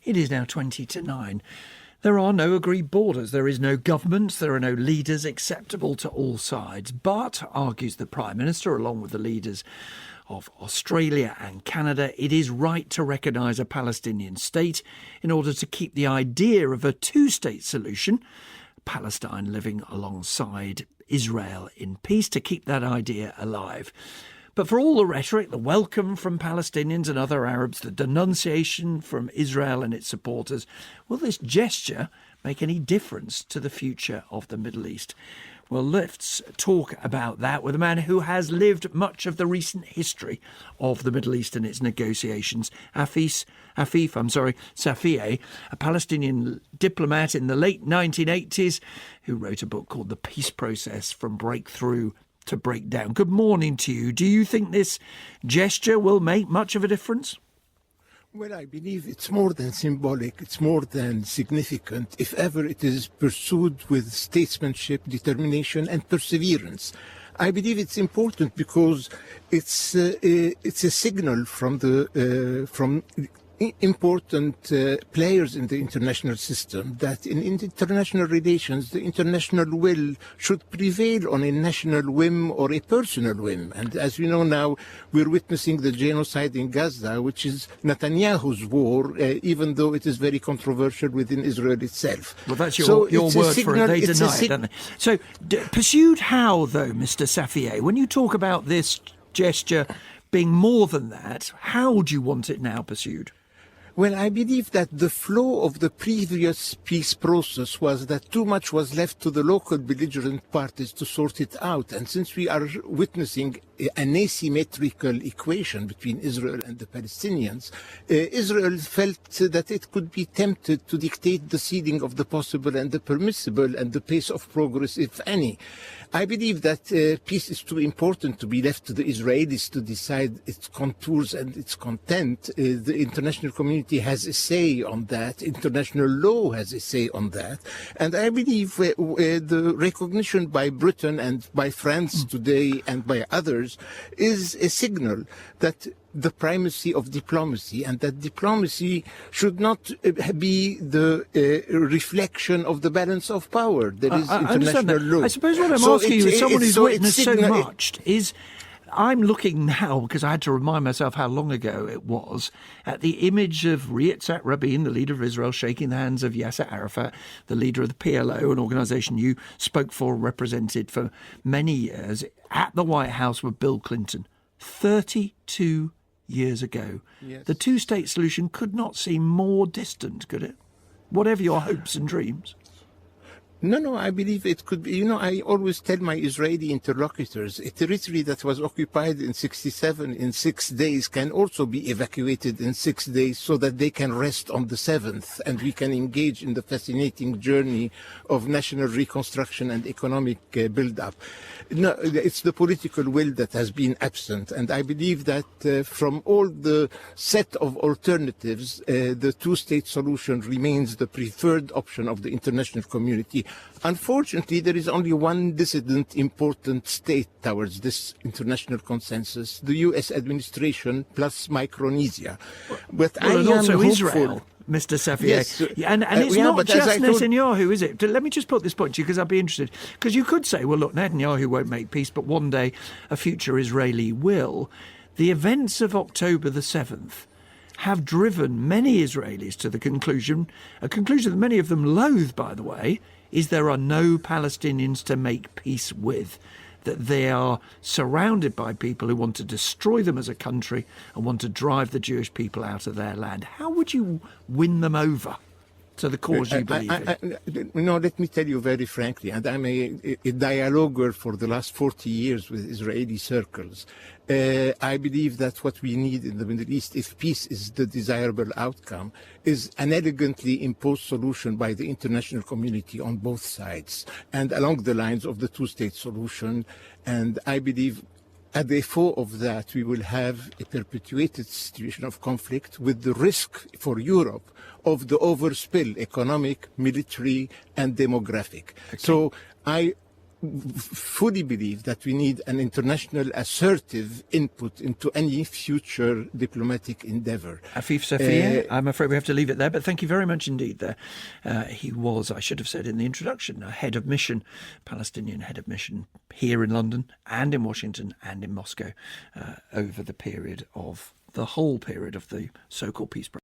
It is now 20 to 9. There are no agreed borders. There is no government. There are no leaders acceptable to all sides. But, argues the Prime Minister, along with the leaders of Australia and Canada, it is right to recognise a Palestinian state in order to keep the idea of a two-state solution, Palestine living alongside Israel in peace, to keep that idea alive. But for all the rhetoric, the welcome from Palestinians and other Arabs, the denunciation from Israel and its supporters, will this gesture make any difference to the future of the Middle East? Well, let's talk about that with a man who has lived much of the recent history of the Middle East and its negotiations. Afif, Safieh, a Palestinian diplomat in the late 1980s who wrote a book called The Peace Process from Breakthrough to Breakdown. Good morning to you. Do you think this gesture will make much of a difference? Well, I believe it's more than symbolic, it's more than significant, if ever it is pursued with statesmanship, determination and perseverance. I believe it's important because it's a signal from important players in the international system that in international relations the international will should prevail on a national whim or a personal whim. And as we know now, we're witnessing the genocide in Gaza, which is Netanyahu's war, even though it is very controversial within Israel itself. Well, that's your word for it. They deny it, don't they? So, pursued how, though, Mr. Safieh? When you talk about this gesture being more than that, how do you want it now pursued? Well, I believe that the flow of the previous peace process was that too much was left to the local belligerent parties to sort it out. And since we are witnessing an asymmetrical equation between Israel and the Palestinians, Israel felt that it could be tempted to dictate the ceiling of the possible and the permissible and the pace of progress, if any. I believe that peace is too important to be left to the Israelis to decide its contours and its content. The international community has a say on that. International law has a say on that. And I believe the recognition by Britain and by France today and by others is a signal that the primacy of diplomacy, and that diplomacy should not be the reflection of the balance of power. There is international law. I suppose what I'm asking you, as someone who's witnessed so much, is I'm looking now, because I had to remind myself how long ago it was, at the image of Yitzhak Rabin, the leader of Israel, shaking the hands of Yasser Arafat, the leader of the PLO, an organisation you spoke for and represented for many years, at the White House with Bill Clinton. 32 years ago. Yes. The two-state solution could not seem more distant, could it? Whatever your hopes and dreams. No, I believe it could be. I always tell my Israeli interlocutors, a territory that was occupied in 1967 in 6 days can also be evacuated in 6 days so that they can rest on the 7th and we can engage in the fascinating journey of national reconstruction and economic build-up. No, it's the political will that has been absent, and I believe that from all the set of alternatives, the two-state solution remains the preferred option of the international community. Unfortunately, there is only one dissident important state towards this international consensus, the U.S. administration plus Micronesia. But I am also hopeful. Israel, Mr. Safieh. Yes, and it's not just Netanyahu, is it? Let me just put this point to you, because I'd be interested. Because you could say, well, look, Netanyahu won't make peace, but one day a future Israeli will. The events of October the 7th have driven many Israelis to the conclusion, a conclusion that many of them loathe, by the way, is there are no Palestinians to make peace with, that they are surrounded by people who want to destroy them as a country and want to drive the Jewish people out of their land. How would you win them over to the cause you believe in? Let me tell you very frankly, and I'm a dialoguer for the last 40 years with Israeli circles. I believe that what we need in the Middle East, if peace is the desirable outcome, is an elegantly imposed solution by the international community on both sides and along the lines of the two-state solution. And I believe at the default of that, we will have a perpetuated situation of conflict with the risk for Europe of the overspill, economic, military, and demographic. Okay. So fully believe that we need an international assertive input into any future diplomatic endeavor. Afif Safieh, I'm afraid we have to leave it there, but thank you very much indeed there. He was, I should have said in the introduction, a head of mission, Palestinian head of mission here in London and in Washington and in Moscow over the whole period of the so-called peace process.